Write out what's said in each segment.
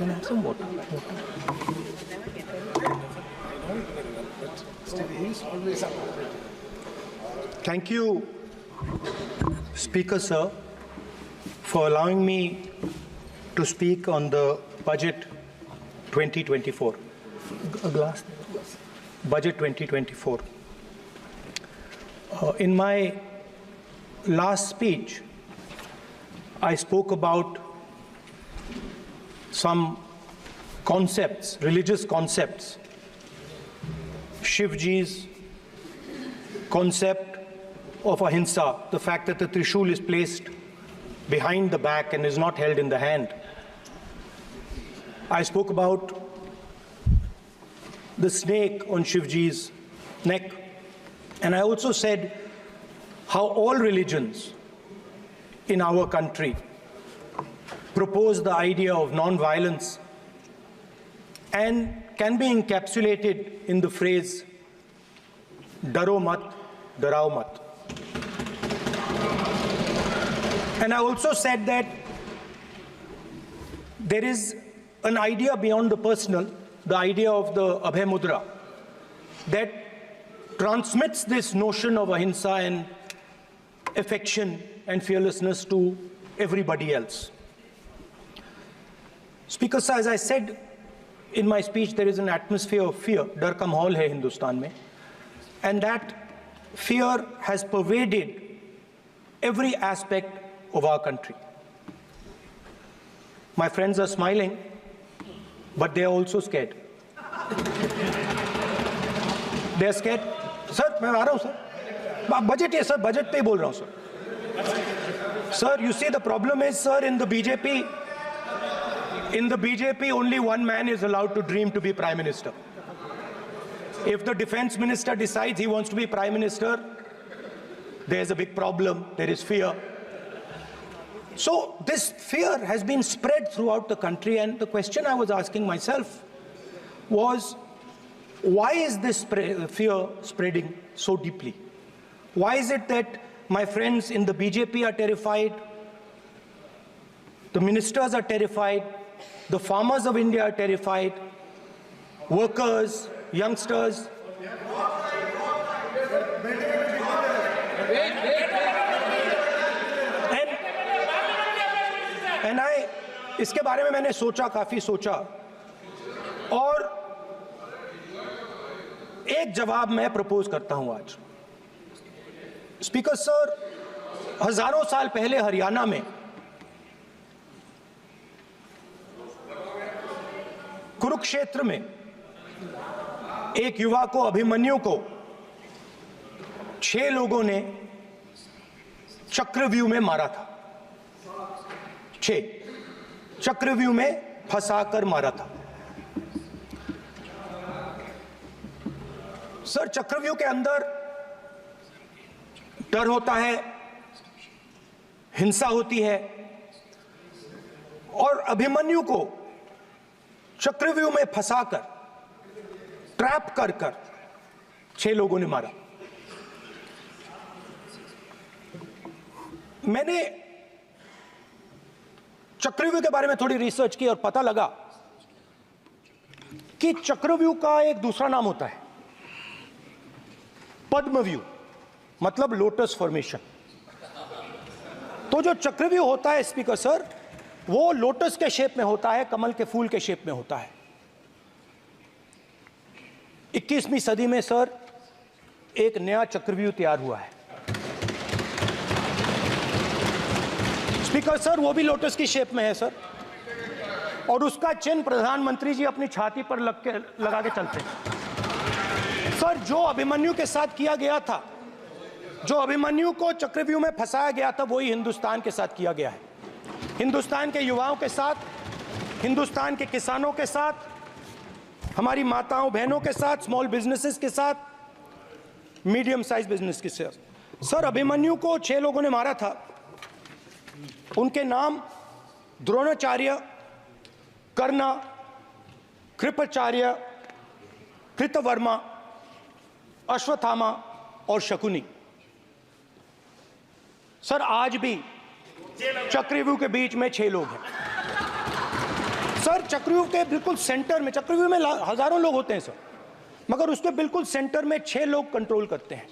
Can I have some water? Thank you, Speaker Sir, for allowing me to speak on the Budget 2024. A glass. Budget 2024. In my last speech, I spoke about some concepts, religious concepts. Shivji's concept of ahimsa, the fact that the Trishul is placed behind the back and is not held in the hand. I spoke about the snake on Shivji's neck. And I also said how all religions in our country propose the idea of non-violence and can be encapsulated in the phrase, Daro mat, darao mat. And I also said that there is an idea beyond the personal, the idea of the Abhay Mudra, that transmits this notion of ahimsa and affection and fearlessness to everybody else. Speaker Sir, as I said in my speech, there is an atmosphere of fear. Dar ka mahol hai Hindustan mein. And that fear has pervaded every aspect of our country. My friends are smiling, but they are also scared. They are scared. Sir, मैं आ रहा हूँ sir. Budget है sir, budget पे ही बोल रहा हूँ sir. Sir, you see the problem is sir, in the BJP only one man is allowed to dream to be Prime Minister. If the Defense Minister decides he wants to be Prime Minister, there's a big problem, there is fear. So this fear has been spread throughout the country, and the question I was asking myself was, why is this fear spreading so deeply? Why is it that my friends in the BJP are terrified, the ministers are terrified, the farmers of India are terrified, workers, youngsters? And इसके बारे में मैंने सोचा, काफी सोचा, और एक जवाब मैं प्रपोज करता हूं आज। स्पीकर सर, हजारों साल पहले हरियाणा में कुरुक्षेत्र में एक युवा को, अभिमन्यु को 6 लोगों ने चक्रव्यूह में मारा था। 6 चक्रव्यूह में फंसाकर मारा था। सर, चक्रव्यूह के अंदर डर होता है, हिंसा होती है, और अभिमन्यु को चक्रव्यूह में फंसाकर, ट्रैप कर 6 लोगों ने मारा। मैंने चक्रव्यूह के बारे में थोड़ी रिसर्च की और पता लगा कि चक्रव्यूह का एक दूसरा नाम होता है पद्मव्यूह, मतलब लोटस फॉर्मेशन। तो जो चक्रव्यूह होता है स्पीकर सर, वो लोटस के शेप में होता है, कमल के फूल के शेप में होता है। 21वीं सदी में सर एक नया चक्रव्यूह तैयार हुआ है स्पीकर सर, वो भी लोटस की शेप में है सर, और उसका चिन्ह प्रधानमंत्री जी अपनी छाती पर लगा के चलते हैं। सर, जो अभिमन्यु के साथ किया गया था, जो अभिमन्यु को चक्रव्यूह में फंसाया गया था, वही हिंदुस्तान के साथ किया गया है। हिंदुस्तान के युवाओं के साथ, हिंदुस्तान के किसानों के साथ, हमारी माताओं बहनों के साथ, स्मॉल बिजनेसेस के साथ, मीडियम साइज बिजनेस के साथ। सर, अभिमन्यु को 6 लोगों ने मारा था। उनके नाम द्रोणाचार्य, कर्ण, कृपाचार्य, कृतवर्मा, अश्वत्थामा और शकुनी। सर, आज भी चक्रव्यूह के बीच में 6 लोग हैं। सर चक्रव्यूह के बिल्कुल सेंटर में, चक्रव्यूह में हजारों लोग होते हैं सर, मगर उसके बिल्कुल सेंटर में 6 लोग कंट्रोल करते हैं।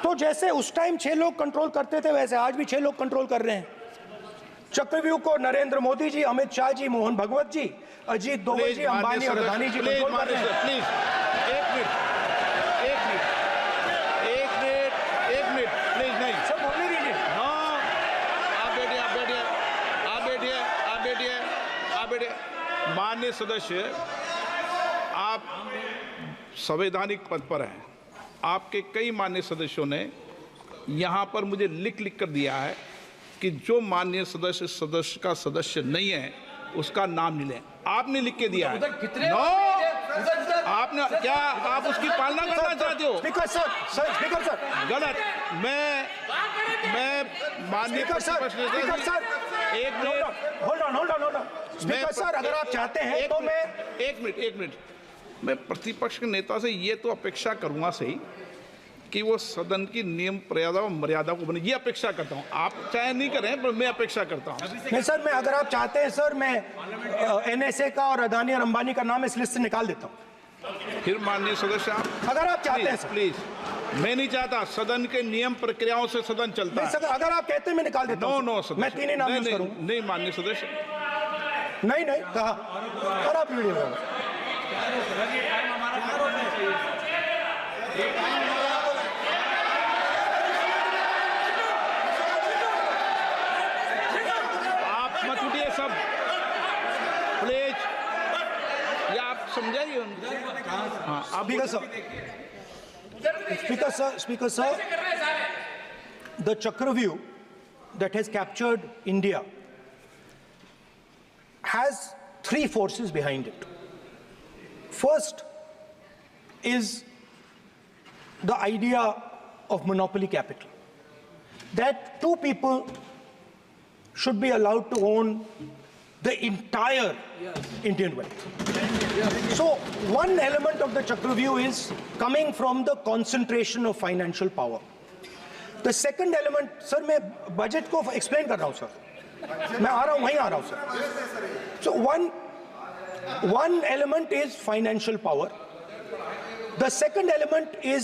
तो जैसे उस टाइम 6 लोग कंट्रोल करते थे, वैसे आज भी 6 लोग कंट्रोल कर रहे हैं चक्रव्यूह को। नरेंद्र मोदी जी, अमित शाह जी, मोहन भगवत जी, अजीत दोवल जी, अंबानी और अदानी जी कंट्रोल कर रहे हैं। प्लीज एक मिनट प्लीज। नहीं सर बोलने दीजिए। हाँ, आप बैठिए। माननीय सदस्य, आप संवैधानिक पद पर हैं। आपके कई माननीय सदस्यों ने यहाँ पर मुझे लिख कर दिया है कि जो माननीय सदस्य का सदस्य नहीं है उसका नाम नहीं लें। आपने लिख के दिया है। नो, आपने क्या, आप उसकी पालना करना चाहते हो? स्पीकर सर गलत। मैं माननीय सर एक minute, hold on speaker sir, अगर आप चाहते हैं तो मैं एक मिनट मैं प्रतिपक्ष के नेता से ये तो अपेक्षा करूंगा सही कि वो सदन की नियम मर्यादा को बने, ये अपेक्षा करता हूं। आप चाहे नहीं करें पर मैं अपेक्षा करता हूं। नहीं सर, मैं, अगर आप चाहते हैं सर, मैं एनएसए का और अदानी और अंबानी का नाम इस लिस्ट से निकाल देता हूं। फिर माननीय सदस्य, आप अगर आप चाहते हैं सर। प्लीज, मैं नहीं चाहता। सदन के नियम प्रक्रियाओं से सदन चलता है। अगर आप कहते हैं मैं निकाल देता हूं। नो मैं 3 ही नाम यूज करूं। नहीं माननीय सदस्य, नहीं कहा, और आप वीडियो सब प्लीज, या आप समझाइए उनको। हाँ, आप Speaker sir, the Chakravyuh that has captured India has 3 forces behind it. First is the idea of monopoly capital, that 2 people should be allowed to own the entire Indian wealth. So one element of the Chakravyuh is coming from the concentration of financial power. The second element, sir, मैं budget को explain कर रहा हूं sir, मैं आ रहा हूं, वहीं आ रहा हूं sir. So one element is financial power. The second element is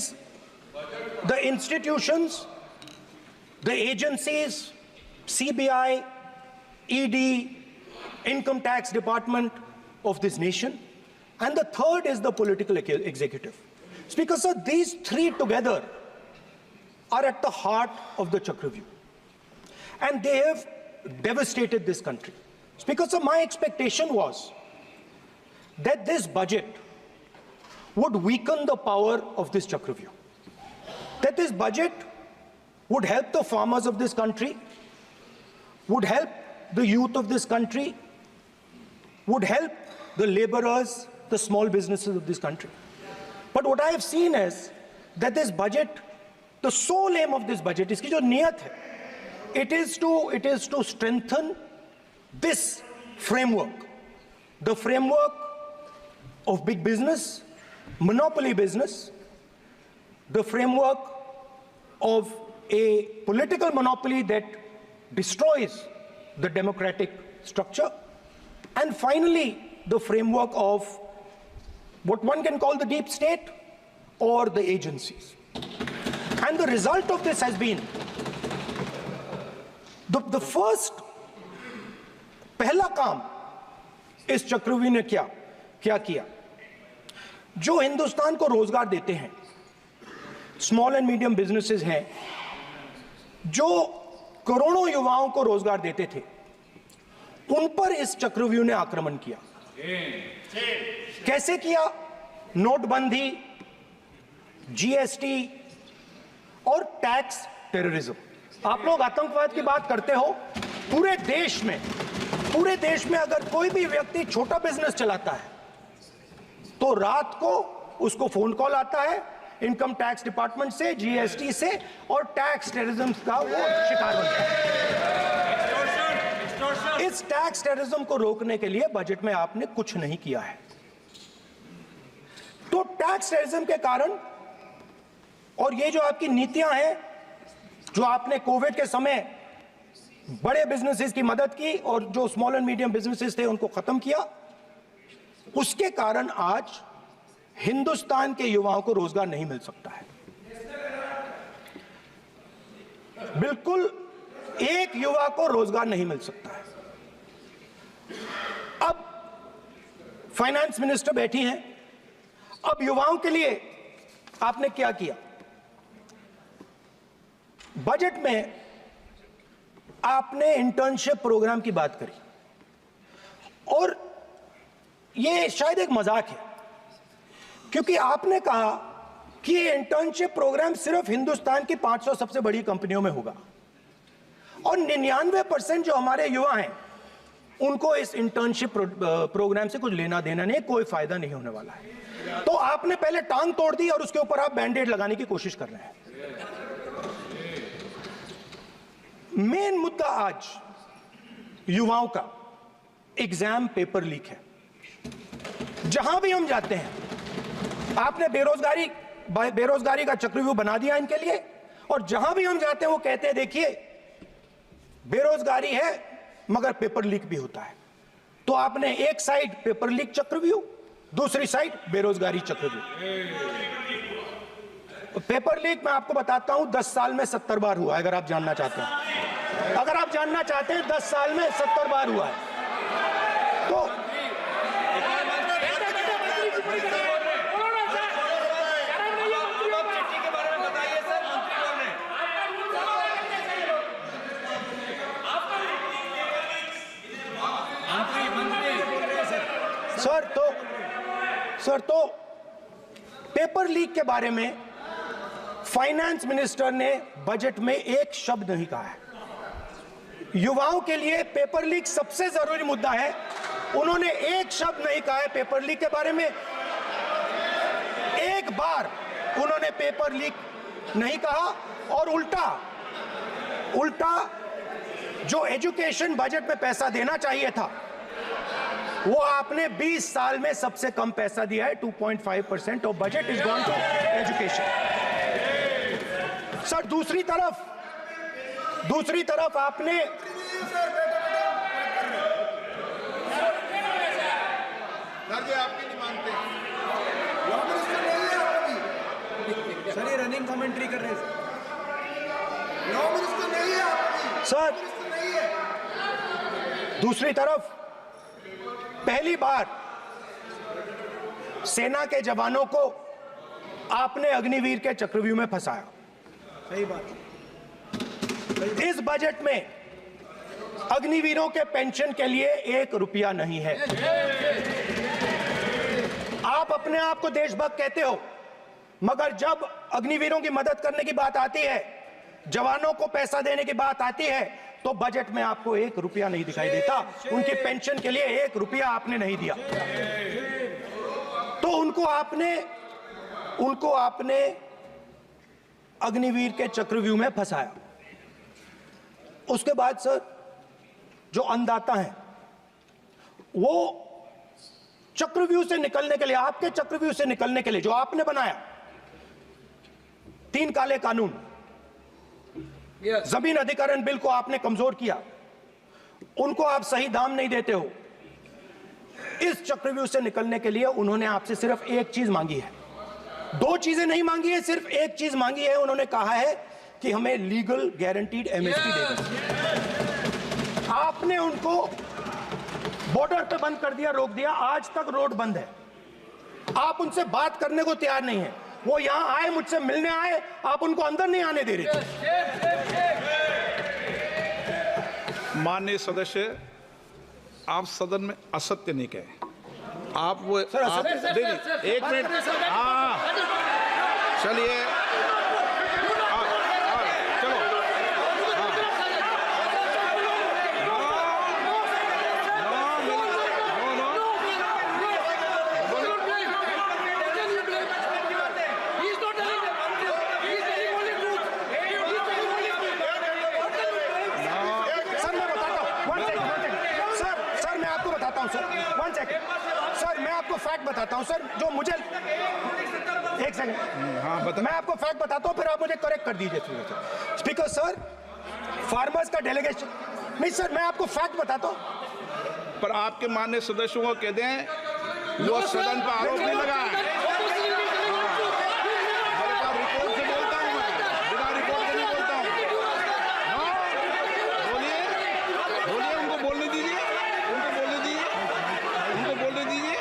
the institutions, the agencies, CBI, ED, Income Tax Department of this nation, and the third is the political executive. Speaker sir, these 3 together are at the heart of the Chakravyuh, and they have devastated this country. Speaker sir, my expectation was that this budget would weaken the power of this Chakravyuh, that this budget would help the farmers of this country, would help the youth of this country, would help the laborers, the small businesses of this country. But what I have seen is that this budget, the sole aim of this budget, iski jo niyat hai, it is to strengthen this framework, the framework of big business, monopoly business, the framework of a political monopoly that destroys the democratic structure, and finally the framework of what one can call the deep state or the agencies. And the result of this has been the first पहला काम इस चक्रव्यूह ने क्या किया, जो हिंदुस्तान को रोजगार देते हैं, स्मॉल एंड मीडियम बिजनेसेस हैं, जो करोड़ों युवाओं को रोजगार देते थे, उन पर इस चक्रव्यूह ने आक्रमण किया। कैसे किया? नोटबंदी, जीएसटी और टैक्स टेररिज्म। आप लोग आतंकवाद की बात करते हो, पूरे देश में अगर कोई भी व्यक्ति छोटा बिजनेस चलाता है तो रात को उसको फोन कॉल आता है इनकम टैक्स डिपार्टमेंट से, जीएसटी से, और टैक्स टेररिज्म का वो शिकार बनता है। इस टैक्स टेररिज्म को रोकने के लिए बजट में आपने कुछ नहीं किया है। तो टैक्स टेररिज्म के कारण और ये जो आपकी नीतियां हैं, जो आपने कोविड के समय बड़े बिजनेसेस की मदद की और जो स्मॉल एंड मीडियम बिजनेसेस थे उनको खत्म किया। उसके कारण आज हिंदुस्तान के युवाओं को रोजगार नहीं मिल सकता है। बिल्कुल एक युवा को रोजगार नहीं मिल सकता है। अब फाइनेंस मिनिस्टर बैठी हैं, अब युवाओं के लिए आपने क्या किया? बजट में आपने इंटर्नशिप प्रोग्राम की बात करी और यह शायद एक मजाक है, क्योंकि आपने कहा कि ये इंटर्नशिप प्रोग्राम सिर्फ हिंदुस्तान की 500 सबसे बड़ी कंपनियों में होगा और 99% जो हमारे युवा हैं उनको इस इंटर्नशिप प्रोग्राम से कुछ लेना देना नहीं, कोई फायदा नहीं होने वाला है। तो आपने पहले टांग तोड़ दी और उसके ऊपर आप बैंडेड लगाने की कोशिश कर रहे हैं। मेन मुद्दा आज युवाओं का एग्जाम पेपर लीक है। जहां भी हम जाते हैं आपने बेरोजगारी का चक्रव्यूह बना दिया इनके लिए, और जहां भी हम जाते हैं वो कहते हैं देखिए बेरोजगारी है मगर पेपर लीक भी होता है। तो आपने एक साइड पेपर लीक चक्रव्यूह, दूसरी साइड बेरोजगारी चक्रव्यूह। पेपर लीक मैं आपको बताता हूं 10 साल में 70 बार हुआ है। अगर आप जानना चाहते हैं, अगर आप जानना चाहते हैं 10 साल में 70 बार हुआ है। तो सर तो पेपर लीक के बारे में फाइनेंस मिनिस्टर ने बजट में एक शब्द नहीं कहा है। युवाओं के लिए पेपर लीक सबसे जरूरी मुद्दा है, उन्होंने एक शब्द नहीं कहा है पेपर लीक के बारे में। एक बार उन्होंने पेपर लीक नहीं कहा और उल्टा जो एजुकेशन बजट में पैसा देना चाहिए था वो आपने 20 साल में सबसे कम पैसा दिया है। 2.5% of budget is gone to education. Sir दूसरी तरफ आपने आपकी नहीं मानते सर, ये रनिंग कमेंट्री कर रहे हैं सर। दूसरी तरफ पहली बार सेना के जवानों को आपने अग्निवीर के चक्रव्यूह में फंसाया। सही बात। इस बजट में अग्निवीरों के पेंशन के लिए 1 रुपया नहीं है। आप अपने आप को देशभक्त कहते हो, मगर जब अग्निवीरों की मदद करने की बात आती है, जवानों को पैसा देने की बात आती है, तो बजट में आपको 1 रुपया नहीं दिखाई देता। उनकी पेंशन के लिए 1 रुपया आपने नहीं दिया। तो उनको आपने अग्निवीर के चक्रव्यूह में फंसाया। उसके बाद सर जो अन्नदाता हैं वो चक्रव्यूह से निकलने के लिए, आपके चक्रव्यूह से निकलने के लिए जो आपने बनाया 3 काले कानून, जमीन अधिग्रहण बिल को आपने कमजोर किया, उनको आप सही दाम नहीं देते हो। इस चक्रव्यूह से निकलने के लिए उन्होंने आपसे सिर्फ एक चीज मांगी है, 2 चीजें नहीं मांगी है, सिर्फ एक चीज मांगी है। उन्होंने कहा है कि हमें लीगल गारंटीड एमएसपी दे दो। आपने उनको बॉर्डर पे बंद कर दिया, रोक दिया, आज तक रोड बंद है। आप उनसे बात करने को तैयार नहीं है। वो यहां आए, मुझसे मिलने आए, आप उनको अंदर नहीं आने दे रहे थे। माननीय सदस्य, आप सदन में असत्य नहीं कहे। आप वो सर, आप देखिए, एक मिनट, हाँ चलिए, चलो, सर मैं आपको फैक्ट बताता हूं सर, जो मुझे एक सेकंड, हाँ बता, मैं आपको फैक्ट बताता हूं, फिर आप मुझे करेक्ट कर दीजिए। स्पीकर सर, फार्मर्स का डेलीगेशन नहीं सर, मैं आपको फैक्ट बताता हूँ। पर आपके माननीय सदस्यों को कह दें वो सदन पर आरोप नहीं लगाए। रिपोर्ट से बोलता हूँ मैं, बिना रिपोर्ट के नहीं बोलता हूँ। बोलिए बोलिए, उनको बोलने दीजिए, उनको बोलने दीजिए, उनको बोलने दीजिए,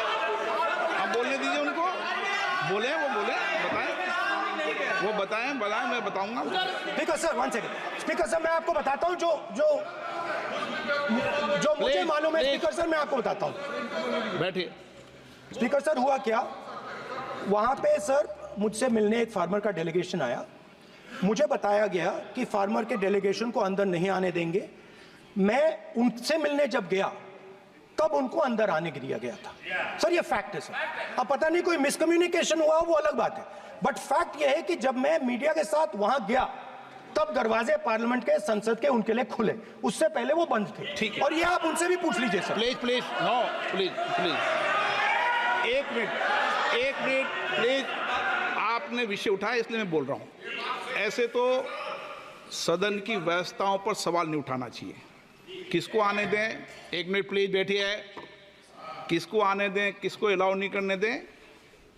आप बोलने दीजिए उनको। बोले, वो बोले, बताएं, वो बताएं, मैं बताऊंगा। Speaker sir, 1 second. Speaker sir, मैं आपको बताता हूँ जो मुझे मालूम है। स्पीकर सर, मैं आपको बताता हूँ। बैठिए। स्पीकर सर, हुआ क्या, वहां पे सर मुझसे मिलने एक फार्मर का डेलीगेशन आया। मुझे बताया गया कि फार्मर के डेलीगेशन को अंदर नहीं आने देंगे। मैं उनसे मिलने जब गया तब उनको अंदर आने दिया गया था। सर ये फैक्ट है सर। अब पता नहीं कोई मिसकम्युनिकेशन हुआ, वो अलग बात है, बट फैक्ट ये है कि जब मैं मीडिया के साथ वहां गया तब दरवाजे पार्लियामेंट के, संसद के उनके लिए खुले, उससे पहले वो बंद थे। ठीक है। और ये आप उनसे भी पूछ लीजिए sir. Please please, no please please, एक मिनट प्लीज। आपने विषय उठाया इसलिए मैं बोल रहा हूं। ऐसे तो सदन की व्यवस्थाओं पर सवाल नहीं उठाना चाहिए। किसको आने दें, एक मिनट प्लीज बैठिए, किसको आने दें, किसको अलाउ नहीं करने दें,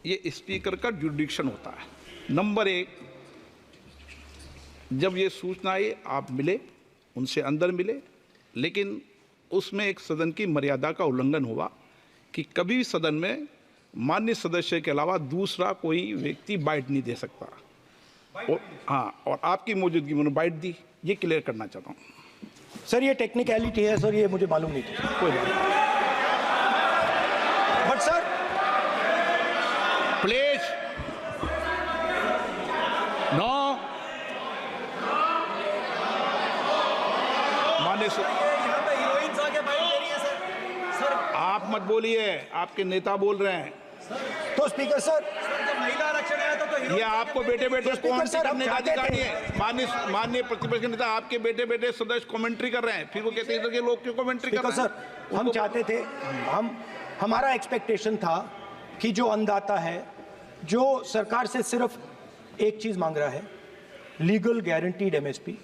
ये स्पीकर का जुरिडिक्शन होता है। नंबर 1, जब ये सूचना आई आप मिले, उनसे अंदर मिले, लेकिन उसमें एक सदन की मर्यादा का उल्लंघन हुआ कि कभी भी सदन में माननीय सदस्य के अलावा दूसरा कोई व्यक्ति बाइट नहीं दे सकता। और आपकी मौजूदगी में बाइट दी, ये क्लियर करना चाहता हूँ। सर ये टेक्निकलिटी है सर, ये मुझे मालूम नहीं थी। कोई बात नहीं। बट सर प्लीज, नो, माननीय यहाँ पे हीरोइंस आके बाइट दे रही है सर। आप मत बोलिए, आपके नेता बोल रहे हैं। तो स्पीकर सर, जब महिला आरक्षण आया था तो ये आपको बेटे बेटे कमेंट्री सर, हम करने का चाहते अधिकार थे। नहीं है। माननीय प्रतिपक्ष नेता, आपके बेटे बेटे सदस्य कमेंट्री कर रहे हैं, फिर वो कहते हैं कि लोग क्यों कमेंट्री कर स्पीकर रहे हैं। सर, हम चाहते थे, हमारा एक्सपेक्टेशन था कि जो अन्नदाता है, जो सरकार से सिर्फ एक चीज मांग रहा है, लीगल गारंटीड एमएसपी।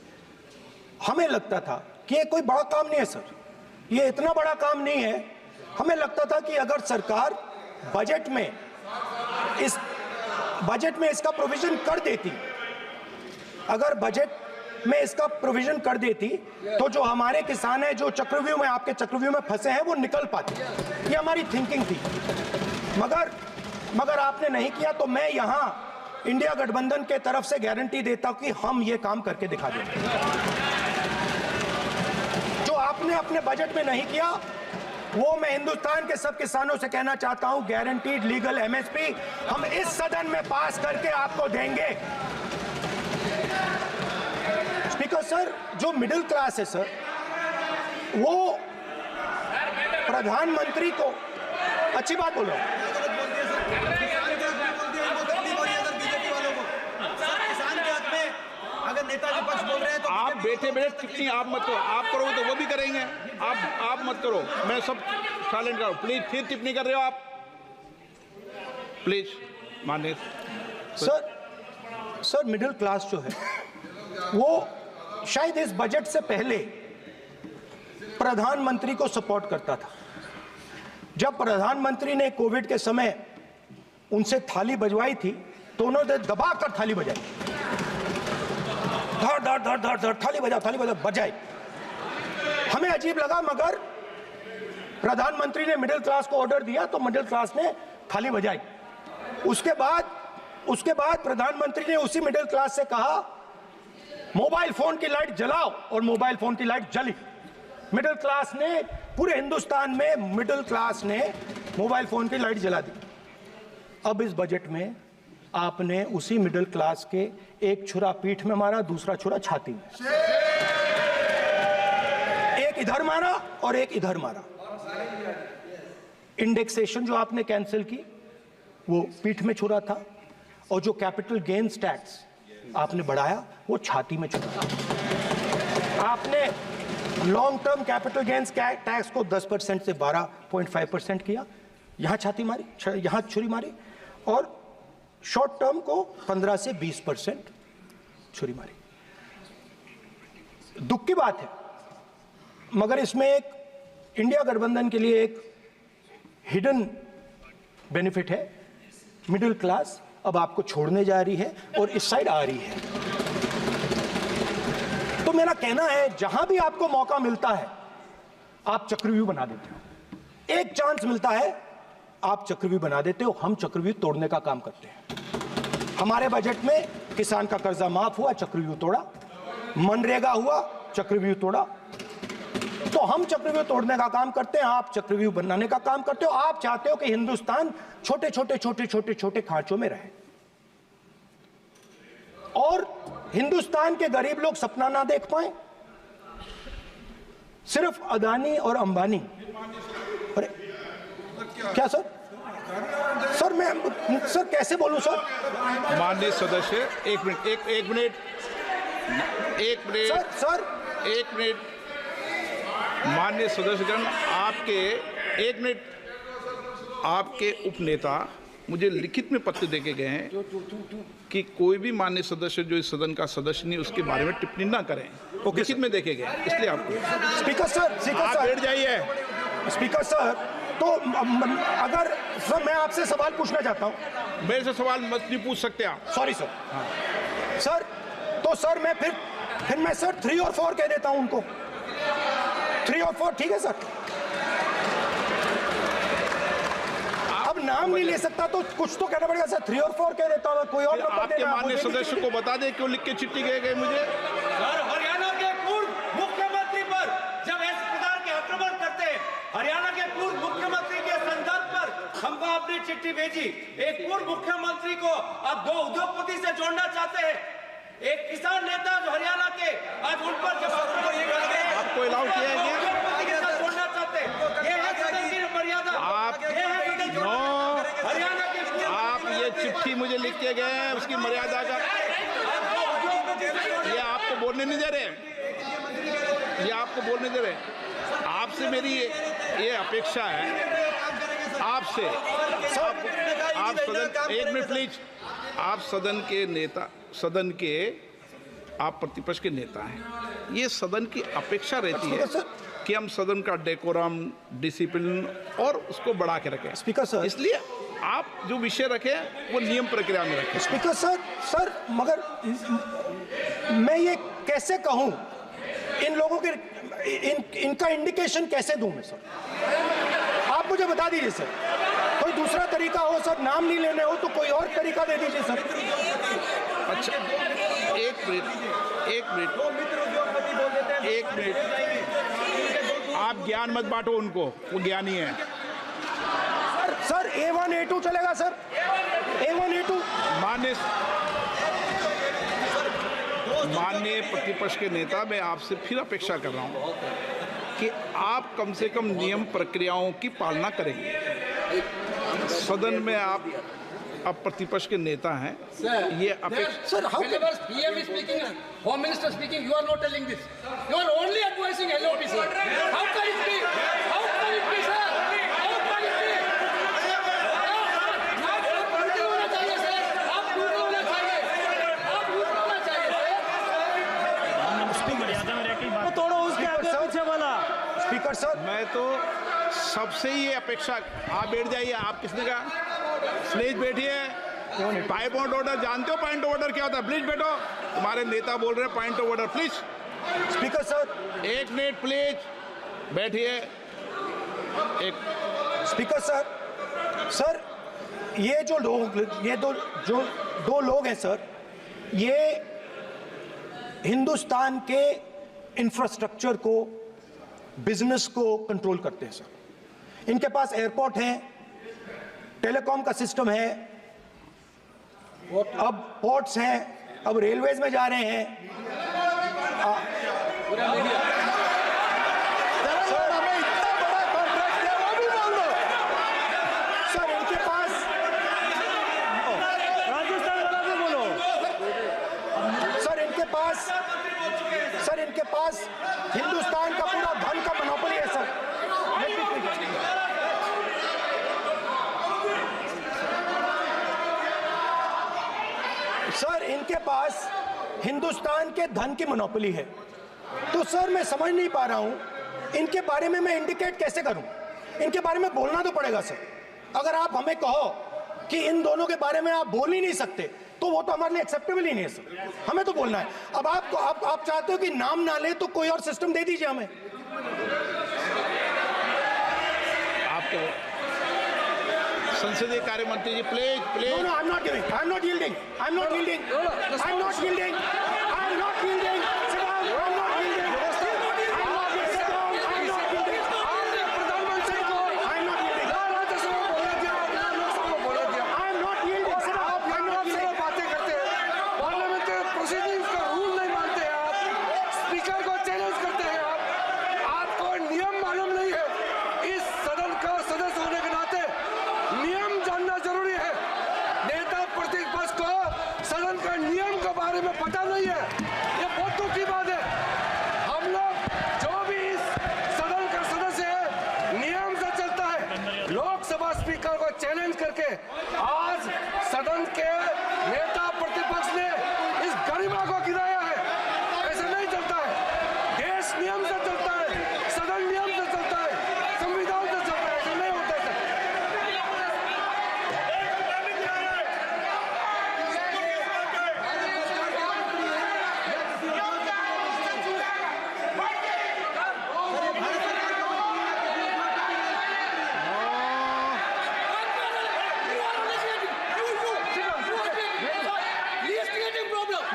हमें लगता था कि ये कोई बड़ा काम नहीं है सर, ये इतना बड़ा काम नहीं है। हमें लगता था कि अगर सरकार बजट में इसका प्रोविजन कर देती, अगर बजट में इसका प्रोविजन कर देती, तो जो हमारे किसान हैं जो चक्रव्यूह में, आपके चक्रव्यूह में फंसे हैं, वो निकल पाते। ये हमारी थिंकिंग थी, मगर आपने नहीं किया। तो मैं यहां इंडिया गठबंधन के तरफ से गारंटी देता हूं कि हम ये काम करके दिखा देंगे। जो आपने अपने बजट में नहीं किया, वो मैं हिंदुस्तान के सब किसानों से कहना चाहता हूं, गारंटीड लीगल एमएसपी हम इस सदन में पास करके आपको देंगे। स्पीकर सर, जो मिडिल क्लास है सर, वो प्रधानमंत्री को, अच्छी बात बोल रहा हूं, अगर नेताजी पक्ष बोल रहे हैं तो आप बैठे बैठे टिप्पणी आप मत करो, आप करोगे तो वो भी करेंगे। आप मत करो, मैं सब साइलेंट करो प्लीज। फिर टिप्पणी कर रहे हो आप, प्लीज। माननीय सर मिडिल क्लास जो है, वो शायद इस बजट से पहले प्रधानमंत्री को सपोर्ट करता था। जब प्रधानमंत्री ने कोविड के समय उनसे थाली बजवाई थी, तो उन्होंने दबाकर थाली बजाई, धड़ धड़ धड़ धड़ धड़, थाली बजा बजाई। हमें अजीब लगा, मगर प्रधानमंत्री ने मिडिल क्लास को ऑर्डर दिया तो मिडिल क्लास ने थाली बजाई। उसके बाद प्रधानमंत्री ने उसी मिडिल क्लास से कहा, मोबाइल फोन की लाइट जलाओ, और मोबाइल फोन की लाइट जली। मिडिल क्लास ने, पूरे हिंदुस्तान में मिडिल क्लास ने मोबाइल फोन की लाइट जला दी। अब इस बजट में आपने उसी मिडिल क्लास के एक छुरा पीठ में मारा, दूसरा छुरा छाती में, एक इधर मारा और एक इधर मारा। इंडेक्सेशन जो आपने कैंसिल की, वो पीठ में छुरा था, और जो कैपिटल गेन्स टैक्स आपने बढ़ाया, वो छाती में छुरा। आपने long term capital gains tax को 10% से 12.5% किया, यहां छाती मारी, यहां छुरी मारी, और शॉर्ट टर्म को 15 से 20% छुरी मारी। दुख की बात है, मगर इसमें एक इंडिया गठबंधन के लिए एक हिडन बेनिफिट है। मिडिल क्लास अब आपको छोड़ने जा रही है और इस साइड आ रही है। तो मेरा कहना है, जहां भी आपको मौका मिलता है आप चक्रव्यूह बना देते हो। एक चांस मिलता है आप चक्रव्यूह बना देते हो। हम चक्रव्यूह तोड़ने का काम करते हैं। हमारे बजट में किसान का कर्जा माफ हुआ, चक्रव्यूह तोड़ा। मनरेगा हुआ, चक्रव्यूह तोड़ा। तो हम चक्रव्यूह तोड़ने का काम करते हैं, आप चक्रव्यूह बनाने का काम करते हो। आप चाहते हो कि हिंदुस्तान छोटे छोटे छोटे छोटे छोटे खांचों में रहे और हिंदुस्तान के गरीब लोग सपना ना देख पाए। सिर्फ अदानी और अंबानी। अरे क्या सर? सर मैं सर कैसे बोलूं सर? माननीय सदस्य, एक मिनट सर माननीय सदस्यगण, आपके उपनेता मुझे लिखित में पत्र देके गए हैं कि कोई भी माननीय सदस्य जो इस सदन का सदस्य नहीं उसके बारे में टिप्पणी ना करें। लिखित में देखे गए, इसलिए आपको। स्पीकर सर आप बैठ जाइए। स्पीकर सर, तो अगर सर मैं आपसे सवाल पूछना चाहता हूं। मेरे से सवाल मत नहीं पूछ सकते आप। Sorry sir. सर तो सर मैं फिर मैं सर 3 और 4 कह देता हूं उनको। 3 और 4 ठीक है सर? अब नाम नहीं ले सकता तो कुछ तो कहना पड़ेगा सर। 3 और 4 कह देता हूं। कोई और नंबर आपके देना। माननीय सदस्य को बता दें क्यों लिख के चिट्ठी गए मुझे। सर, हरियाणा के पूर्व मुख्यमंत्री पर जब ऐसे प्रकार के आक्रमण करते हैं, हरियाणा के पूर्व मुख्यमंत्री के संदर्भ पर हमको आपने चिट्ठी भेजी। एक पूर्व मुख्यमंत्री को आप 2 उद्योगपति से जोड़ना चाहते हैं। एक किसान नेता जो हरियाणा के, आज उन पर जब आपको अलाउ किया है क्या? उद्योगपति के साथ जोड़ना चाहते हैं। ये है सदन की मर्यादा। ये है सदन की मर्यादा। हरियाणा के आप ये चिट्ठी मुझे लिख के गए हैं, उसकी मर्यादा का ये आपको बोलने नहीं दे रहे। ये आपको बोलने दे रहे। आपसे मेरी ये अपेक्षा है आपसे। आप सदन, एक मिनट प्लीज। आप सदन के नेता, सदन के आप प्रतिपक्ष के नेता हैं। ये सदन की अपेक्षा रहती है कि हम सदन का डेकोरम, डिसिप्लिन और उसको बढ़ा के रखें। स्पीकर सर, इसलिए आप जो विषय रखें वो नियम प्रक्रिया में रखें। स्पीकर सर मगर मैं ये कैसे कहूं? इन लोगों के इनका इंडिकेशन कैसे दूं मैं सर? आप मुझे बता दीजिए सर। कोई दूसरा तरीका हो सर, नाम नहीं लेने हो तो कोई और तरीका दे दीजिए सर। अच्छा, एक मिनट। आप ज्ञान मत बांटो उनको, वो ज्ञानी है। सर A1 A2 चलेगा सर? A1 A2। माननीय प्रतिपक्ष के नेता, मैं आपसे फिर अपेक्षा कर रहा हूं कि आप कम से कम नियम प्रक्रियाओं की पालना करेंगे। सदन में आप प्रतिपक्ष के नेता हैं। ये अपेक्षा। Sir Whenever PM is speaking, Home Minister speaking, you are not telling this. You are only advising LOP, sir. How can it be? How can it be, sir? How can it be? आप दूर होना चाहिए, sir. आप दूर होना चाहिए, sir. तोड़ो उसके आगे पीछे वाला। स्पीकर सर, मैं तो सबसे ये अपेक्षा। आप बैठ जाइए। आप किसने कहा? प्लीज बैठिए। पॉइंट ऑफ ऑर्डर जानते हो? पॉइंट ऑफ ऑर्डर क्या होता है? प्लीज बैठो। तुम्हारे नेता बोल रहे हैं point of order, please. Speaker sir, एक मिनट प्लीज बैठिए। एक स्पीकर सर, ये जो दो लोग हैं सर, ये हिंदुस्तान के इंफ्रास्ट्रक्चर को, बिजनेस को कंट्रोल करते हैं सर। इनके पास एयरपोर्ट है, टेलीकॉम का सिस्टम है, अब पोर्ट्स हैं, अब रेलवेज में जा रहे हैं। सर हमें इतना बड़ा कॉन्ट्रैक्ट दिया, वो भी बोल दो सर। इनके पास राजस्थान वाला भी बोलो। सर इनके पास हिंदुस्तान का पूरा धन का मोनोपोली है सर। सर इनके पास हिंदुस्तान के धन की मोनोपोली है। तो सर मैं समझ नहीं पा रहा हूं इनके बारे में मैं इंडिकेट कैसे करूं? इनके बारे में बोलना तो पड़ेगा सर। अगर आप हमें कहो कि इन दोनों के बारे में आप बोल ही नहीं सकते तो वो तो हमारे लिए एक्सेप्टेबल ही नहीं है सर। हमें तो बोलना है। अब आप चाहते हो कि नाम ना ले तो कोई और सिस्टम दे दीजिए हमें। आपको संसदीय कार्य मंत्री जी please No, no, I'm not giving. I'm not yielding. I'm not yielding. I'm not yielding. I'm not yielding. Sit down. I'm not yielding. I'm not yielding. Sit down. I'm not yielding. प्रधानमंत्री को I'm not yielding. Rajya Sabha में बोला दिया, लोकसभा में बोला दिया। I'm not yielding. Sit down. आप I'm not आपसे yielding. बातें करते हैं, पार्लियामेंट्री प्रोसीडिंग्स का रूल नहीं मानते हैं आप, स्पीकर को चैलेंज करते हैं आपको नियम मालूम नहीं है। इस सदन का सदस्य होने के नाते नियम जानना जरूरी है। नेता प्रतिपक्ष को सदन का नियम के बारे में पता नहीं है, ये बहुत दुख की बात है। हम लोग जो भी इस सदन का सदस्य है नियम से चलता है। लोकसभा स्पीकर को चैलेंज करके आज सदन के नेता प्रतिपक्ष ने इस गरिमा को गिराया है। ऐसा नहीं चलता है। देश नियम से चलता है, सदन नियम से चलता है, संविधान से चलता है। ऐसा नहीं होता है sir.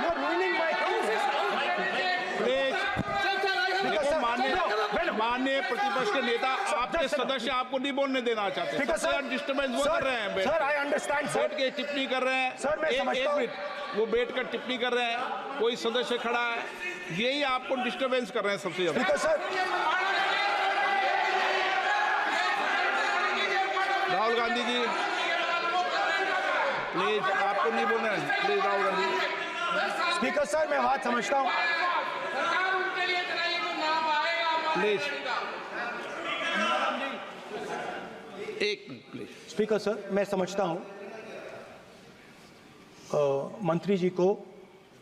You're ruining my case. Please देखो माननीय प्रतिपक्ष के नेता आपके सदस्य आपको नहीं बोलने देना चाहते। ठीक है सबसे सर। डिस्टर्बेंस वो कर रहे हैं बैठ सर, I understand, sir. बैठ के टिप्पणी कर रहे हैं। सर, मैं समझता एक हूं। मिनट, वो बैठ कर टिप्पणी कर रहे हैं, कोई सदस्य खड़ा है, यही आपको डिस्टर्बेंस कर रहे हैं सबसे ज्यादा। ठीक है सर। राहुल गांधी जी प्लीज, आपको नहीं बोलना है, please Rahul Gandhi speaker sir, मैं बात समझता हूँ। प्लीज एक मिनट प्लीज। स्पीकर सर, मैं समझता हूँ मंत्री जी को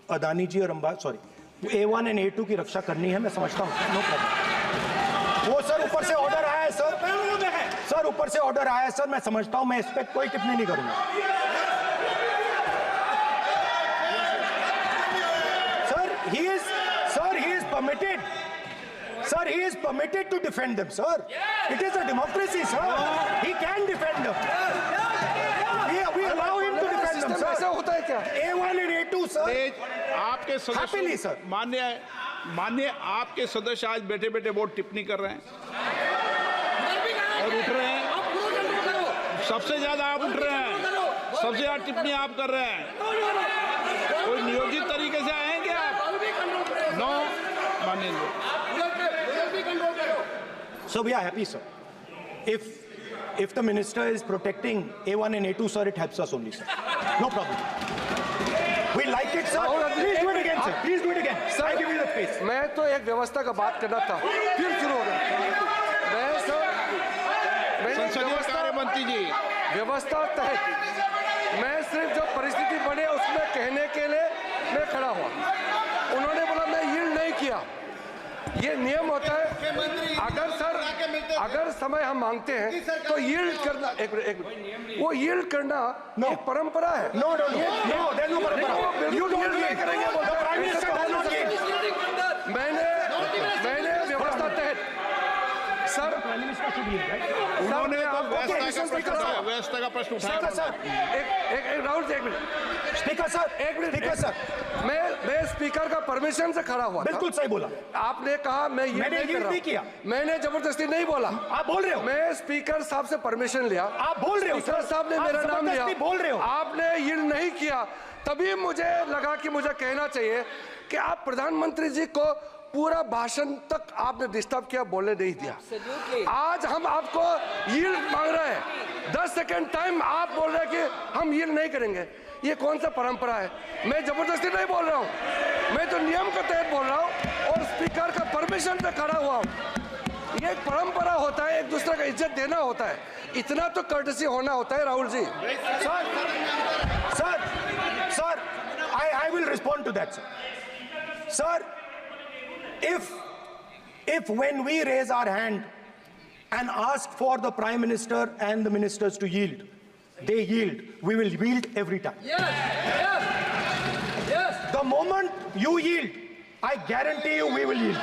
अदानी जी और A1 and A2 की रक्षा करनी है, मैं समझता हूँ। No problem. वो सर ऊपर से ऑर्डर आया है सर। सर ऊपर से ऑर्डर आया है सर, मैं समझता हूँ। मैं इस पर कोई टिप्पणी नहीं करूंगा। Sir, he is permitted. Sir, he is permitted to defend them, sir. It is a democracy, sir. He can defend them. We allow him to defend them, ऐसा sir. होता है क्या? A1 and A2, sir. Please आपके Happily, सदस्य sir. मान्य आपके सदस्य आज बैठे बैठे बहुत टिप्पणी कर रहे हैं और उठ रहे हैं। सबसे ज्यादा आप उठ रहे हैं, सबसे ज्यादा टिप्पणी आप कर रहे हैं। कोई नियोजित तरीके से आए हैं क्या आप? नो मानिए। So we are happy, sir. If the minister is protecting A1 and A2, sir, it helps us only, sir. No problem. We like it, sir. Please do it again, sir. Please do it again. I give you the space. मैं तो एक व्यवस्था का बात करना था, फिर शुरू हो गया। संसदीय कार्य मंत्री जी व्यवस्था तहत मैं सिर्फ जो परिस्थिति बने उसमें कहने के लिए मैं खड़ा हुआ। उन्होंने बोला मैं यील्ड नहीं किया। ये नियम होता है। अगर समय हम मांगते हैं तो यील्ड करना, एक मिनट, वो यील्ड करना एक परंपरा है। No, there's no parampara. You don't yield. करेंगे The Prime Minister does not yield. मैंने व्यवस्था तहत सर उन्होंने तो व्यवस्था का प्रश्न उठाया। Speaker, sir. एक राहुल जी, एक minute. Speaker, sir. Speaker, sir. मैं स्पीकर का परमिशन से खड़ा हुआ था। बिल्कुल सही बोला। आपने कहा मैं ये मैंने नहीं कर yield रहा नहीं किया। मैंने जबरदस्ती नहीं बोला। आप बोल रहे हो। मैं स्पीकर साहब से परमिशन लिया। आप बोल रहे हो, स्पीकर सर। साहब ने आप मेरा नाम लिया। जबरदस्ती बोल रहे हो। आपने यील्ड नहीं किया, तभी मुझे लगा कि मुझे कहना चाहिए कि आप प्रधानमंत्री जी को पूरा भाषण तक आपने डिस्टर्ब किया, बोलने नहीं दिया। आज हम आपको यील्ड मांग रहे हैं, 10 सेकंड टाइम आप बोल रहे हैं कि हम यील्ड नहीं करेंगे। ये कौन सा परंपरा है? मैं जबरदस्ती नहीं बोल रहा हूँ, मैं तो नियम के तहत बोल रहा हूँ और स्पीकर का परमिशन पे खड़ा हुआ हूँ। ये एक परंपरा होता है, एक दूसरे का इज्जत देना होता है, इतना तो कर्टसी होना होता है। Rahul ji, Sir, I will respond to that, sir. Sir, if when we raise our hand and ask for the Prime Minister and the ministers to yield, they yield, we will yield every time. Yes. The moment you yield, I guarantee you we will yield.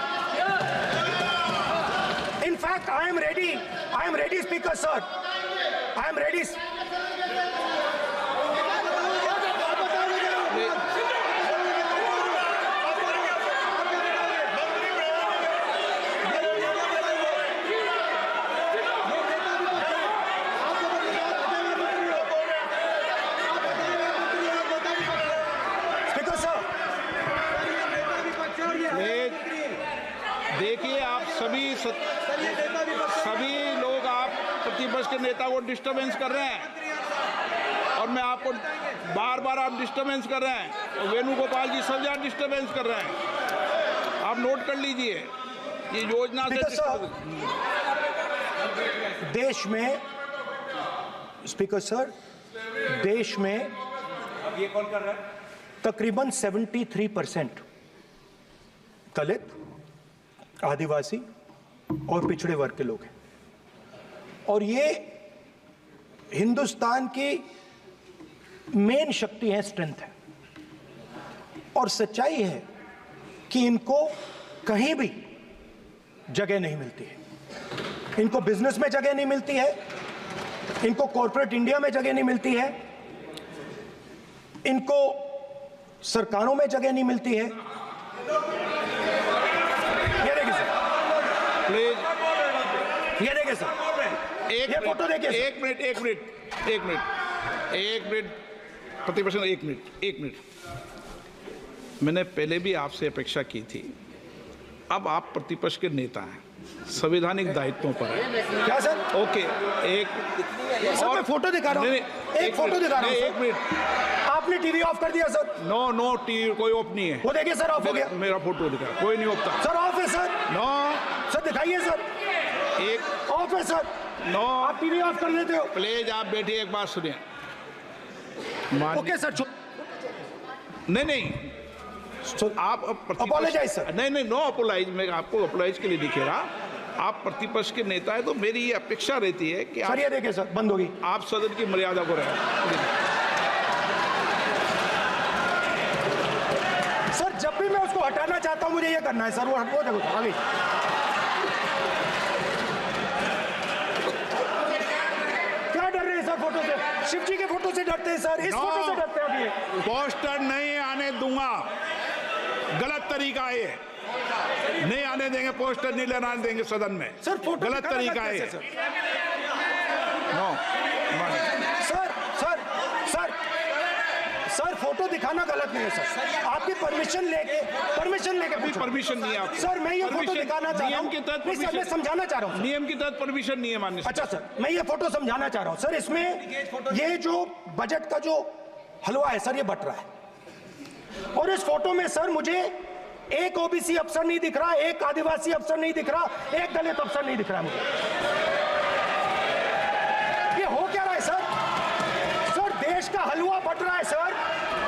In fact, I am ready, Speaker sir. I am ready. देखिए, आप सभी लोग आप प्रतिपक्ष के नेता को disturbance कर रहे हैं, और मैं आपको बार आप डिस्टर्बेंस कर रहे हैं, और वेणुगोपाल जी सब यहाँ डिस्टर्बेंस कर रहे हैं। आप नोट कर लीजिए, ये योजना से देश में, स्पीकर सर, देश में ये कौन कर रहा है? तकरीबन 73% दलित, आदिवासी और पिछड़े वर्ग के लोग हैं, और ये हिंदुस्तान की मेन शक्ति है, स्ट्रेंथ है, और सच्चाई है कि इनको कहीं भी जगह नहीं मिलती है। इनको बिजनेस में जगह नहीं मिलती है, इनको कॉर्पोरेट इंडिया में जगह नहीं मिलती है, इनको सरकारों में जगह नहीं मिलती है। ये देखिए सर, ये फोटो देखिए। एक मिनट प्रतिपक्ष, एक मिनट। मैंने पहले भी आपसे अपेक्षा की थी, अब आप प्रतिपक्ष के नेता हैं, संवैधानिक दायित्वों पर है। क्या सर? ओके, एक सर, मैं फोटो दिखा रहा हूँ, एक फोटो दिखा रहा हूँ। एक मिनट, आपने टीवी ऑफ कर दिया सर? नो टीवी कोई ऑफ नहीं है। वो देखिए सर, ऑफ हो गया। मेरा फोटो दिखा, कोई नहीं ऑफ था सर। ऑफ है सर? नो सर दिखाइए सर, एक ऑफ है सर। नो, आप टीवी ऑफ कर लेते हो? प्लीज आप बैठिए, एक बात सुनिए। ओके सर, नहीं आप अपोलोजाइज सर। नहीं, नो अपोलाइज। मैं आपको अपोलाइज के लिए दिखे रहा। आप प्रतिपक्ष के नेता है, तो मेरी ये अपेक्षा रहती है कि सर, ये देखिए सर, बंद होगी। आप सदन की मर्यादा को रहे। सर, जब भी मैं उसको हटाना चाहता हूं, मुझे ये करना है सर। वो हटो, देखो आगे। क्या डर रहे हैं सर फोटो से? शिव जी के फोटो से डरते हैं सर, इस फोटो से डरते हैं अभी। पोस्टर नहीं आने दूंगा, गलत तरीका है ये। नहीं आने देंगे, पोस्टर नहीं लेना देंगे सदन में। सर, फोटो गलत तरीका है। नो सर, फोटो दिखाना गलत नहीं है सर। आपकी परमिशन लेके परमिशन नहीं है आपको। सर, मैं ये फोटो दिखाना चाह रहा हूं। नियम के तहत नहीं सर, मैं समझाना चाह रहा हूं। नियम के तहत परमिशन नहीं है माननीय। अच्छा सर, मैं ये फोटो समझाना चाह रहा हूं सर। इसमें ये जो बजट का जो हलवा है सर, ये बट रहा है, और इस फोटो में सर मुझे एक ओबीसी अफसर नहीं दिख रहा, एक आदिवासी अफसर नहीं दिख रहा, एक दलित अफसर नहीं दिख रहा मुझे। ये हो क्या रहा है सर? सर, देश का हलवा बट रहा है सर,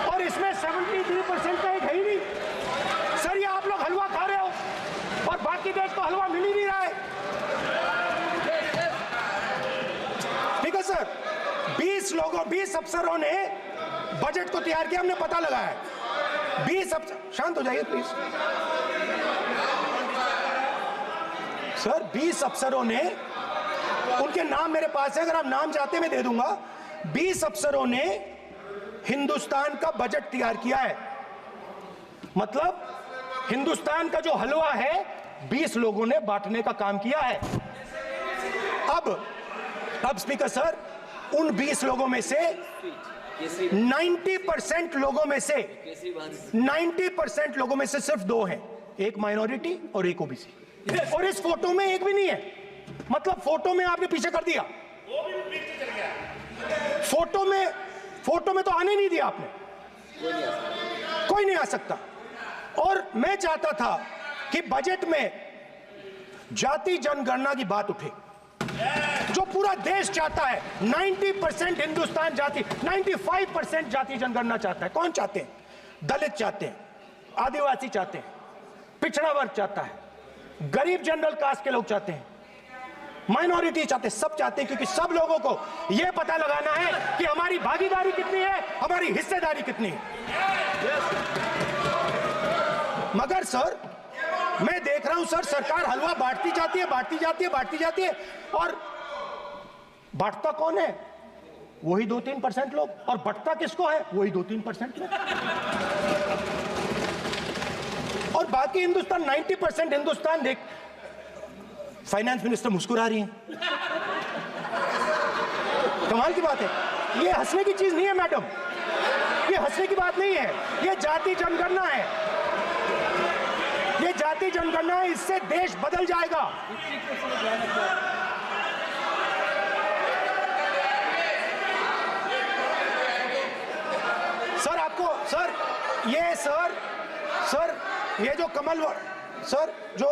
और इसमें 73% का एक है ही नहीं सर। ये आप लोग हलवा खा रहे हो, और बाकी देश को हलवा मिल ही नहीं रहा है। ठीक है सर, 20 अफसरों ने बजट को तैयार किया, हमने पता लगाया है। 20 अफसर, शांत हो जाइए प्लीज सर। 20 अफसरों ने, उनके नाम मेरे पास है, अगर आप नाम चाहते मैं दे दूंगा। 20 अफसरों ने हिंदुस्तान का बजट तैयार किया है। मतलब हिंदुस्तान का जो हलवा है 20 लोगों ने बांटने का काम किया है। अब स्पीकर सर, उन 20 लोगों में से 90% लोगों में से सिर्फ 2 हैं, एक माइनॉरिटी और एक ओबीसी। और इस फोटो में एक भी नहीं है। मतलब फोटो में आपने पीछे कर दिया, फोटो में तो आने नहीं दिया आपने, कोई नहीं आ सकता। और मैं चाहता था कि बजट में जाति जनगणना की बात उठे, जो पूरा देश चाहता है। 90% हिंदुस्तान जाति, 95% जाति जनगणना चाहता है। कौन चाहते हैं? दलित चाहते हैं, आदिवासी चाहते हैं, पिछड़ा वर्ग चाहता है, गरीब जनरल कास्ट के लोग चाहते हैं, माइनॉरिटी चाहते हैं, सब चाहते हैं, क्योंकि सब लोगों को यह पता लगाना है कि हमारी भागीदारी कितनी है, हमारी हिस्सेदारी कितनी है। मगर सर मैं देख रहा हूं सर, सरकार हलवा बांटती जाती है, बांटती जाती है, बांटती जाती है, और बांटता कौन है? वही 2-3% लोग, और बंटता किसको है? वही 2-3% लोग, और बाकी हिंदुस्तान 90% हिंदुस्तान देख। फाइनेंस मिनिस्टर मुस्कुरा रही हैं, कमाल की बात है। ये हंसने की चीज नहीं है मैडम, ये हंसने की बात नहीं है, ये जाति जनगणना है, ये जाति जनगणना है, इससे देश बदल जाएगा। सर आपको सर ये जो कमल सर जो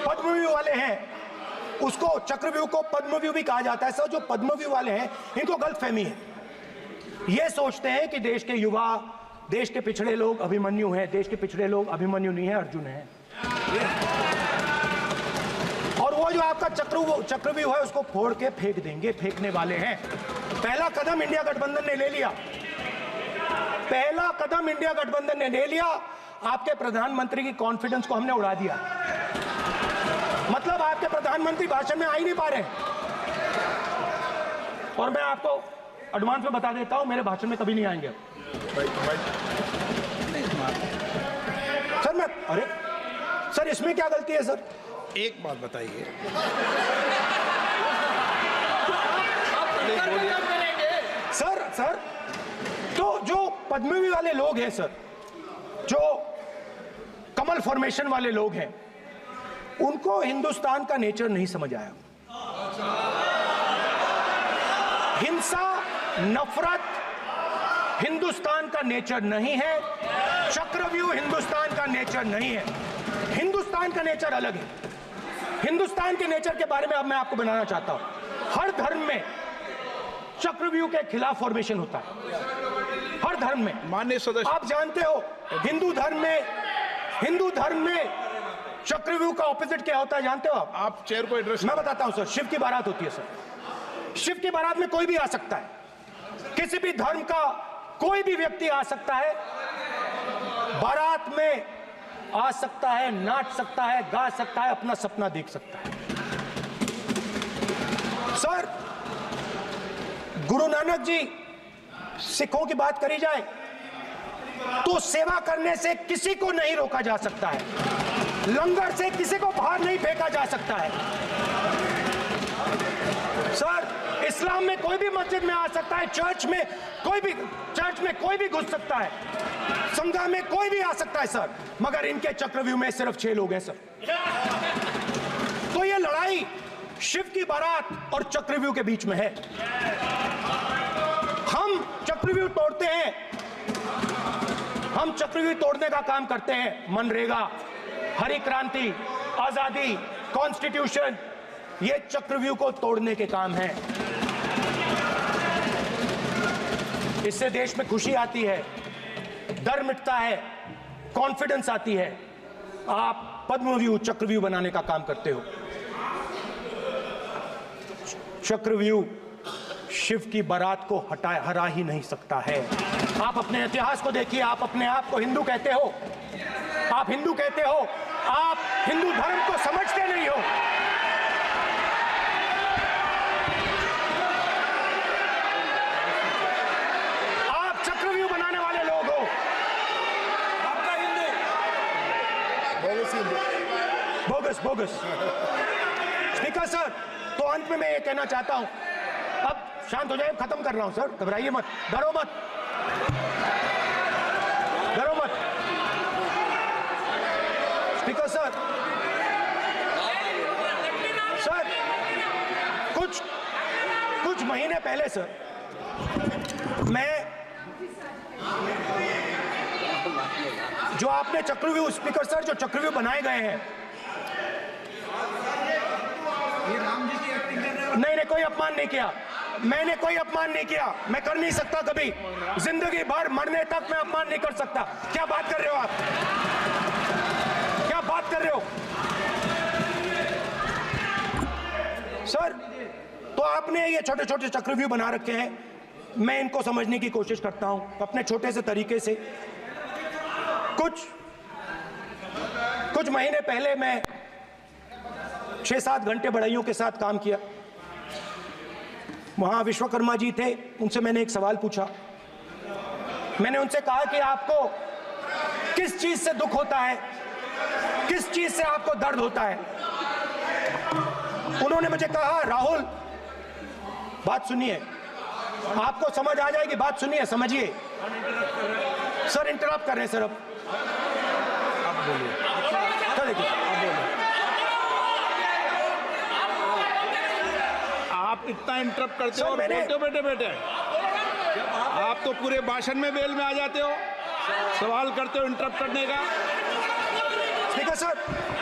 पद्मव्यूह वाले हैं, उसको चक्रव्यूह को पद्मव्यूह भी कहा जाता है। सर जो पद्मव्यूह वाले हैं इनको गलतफहमी है, ये सोचते हैं कि देश के युवा, देश के पिछड़े लोग अभिमन्यु हैं, देश के पिछड़े लोग अभिमन्यु नहीं है, अर्जुन है। और वो जो आपका चक्रव्यूह है उसको फोड़ के फेंक देंगे, फेंकने वाले हैं। पहला कदम इंडिया गठबंधन ने ले लिया, पहला कदम इंडिया गठबंधन ने ले लिया। आपके प्रधानमंत्री की कॉन्फिडेंस को हमने उड़ा दिया, मतलब आपके प्रधानमंत्री भाषण में आ ही नहीं पा रहे। और मैं आपको एडवांस में बता देता हूं, मेरे भाषण में कभी नहीं आएंगे सर। अरे सर इसमें क्या गलती है सर? एक बात बताइए, सर तो जो पद्मव्यूह वाले लोग हैं सर, जो कमल फॉर्मेशन वाले लोग हैं, उनको हिंदुस्तान का नेचर नहीं समझ आया। हिंसा, नफरत हिंदुस्तान का नेचर नहीं है, चक्रव्यूह हिंदुस्तान का नेचर नहीं है। हिंदुस्तान का नेचर अलग है। हिंदुस्तान के नेचर के बारे में अब मैं आपको बनाना चाहता हूं। हर धर्म में चक्रव्यूह के खिलाफ फॉर्मेशन होता है, हर धर्म में। माननीय सदस्य, आप जानते हो हिंदू धर्म में चक्रव्यूह का ऑपोजिट क्या होता है, जानते हो आप चेयर को एड्रेस। मैं बताता हूं सर। शिव की बारात होती है सर, शिव की बारात में कोई भी आ सकता है, किसी भी धर्म का कोई भी व्यक्ति आ सकता है, बारात में आ सकता है, नाच सकता है, गा सकता है, अपना सपना देख सकता है। सर गुरु नानक जी, सिखों की बात करी जाए तो सेवा करने से किसी को नहीं रोका जा सकता है, लंगर से किसी को बाहर नहीं फेंका जा सकता है। सर इस्लाम में कोई भी मस्जिद में आ सकता है, चर्च में कोई भी घुस सकता है, संघा में कोई भी आ सकता है सर, मगर इनके चक्रव्यूह में सिर्फ 6 लोग हैं सर। तो ये लड़ाई शिव की बारात और चक्रव्यूह के बीच में है। हम चक्रव्यूह तोड़ते हैं, हम चक्रव्यूह तोड़ने का काम करते हैं। मनरेगा, हरी क्रांति, आजादी, कॉन्स्टिट्यूशन, ये चक्रव्यूह को तोड़ने के काम हैं। इससे देश में खुशी आती है, डर मिटता है, कॉन्फिडेंस आती है। आप पद्मव्यूह चक्रव्यूह बनाने का काम करते हो। चक्रव्यूह शिव की बारात को हरा ही नहीं सकता है। आप अपने इतिहास को देखिए, आप अपने आप को हिंदू कहते हो, आप हिंदू कहते हो, आप हिंदू धर्म को समझते नहीं हो। आप चक्रव्यूह बनाने वाले लोग हो। आपका हिंदू बोगस। स्पीकर सर, तो अंत में मैं ये कहना चाहता हूं, अब शांत हो जाए, खत्म कर रहा हूं सर, घबराइए मत, डरो मत। स्पीकर सर, कुछ महीने पहले सर, मैं जो आपने चक्रव्यूह, स्पीकर सर, जो चक्रव्यूह बनाए गए हैं, नहीं कोई अपमान नहीं किया, मैंने कोई अपमान नहीं किया, मैं कर नहीं सकता कभी, जिंदगी भर मरने तक मैं अपमान नहीं कर सकता। क्या बात कर रहे हो आप, क्या बात कर रहे हो? सर, तो आपने ये छोटे छोटे चक्रव्यूह बना रखे हैं, मैं इनको समझने की कोशिश करता हूं अपने छोटे से तरीके से। कुछ महीने पहले मैं 6-7 घंटे बढ़इयों के साथ काम किया। वहां विश्वकर्मा जी थे, उनसे मैंने एक सवाल पूछा। मैंने उनसे कहा कि आपको किस चीज से दुख होता है, किस चीज से आपको दर्द होता है। उन्होंने मुझे कहा, राहुल बात सुनिए, आपको समझ आ जाएगी, बात सुनिए, समझिए। सर इंटरप्ट कर रहे हैं सर, अब बोलिए। सर देखिए, अब बोलिए। आप इतना इंटरप्ट करते हो और मैंने- बोलते हो बेटे बेटे, आप तो पूरे भाषण में बेल में आ जाते हो, सवाल करते हो इंटरप्ट करने का। स्पीकर सर,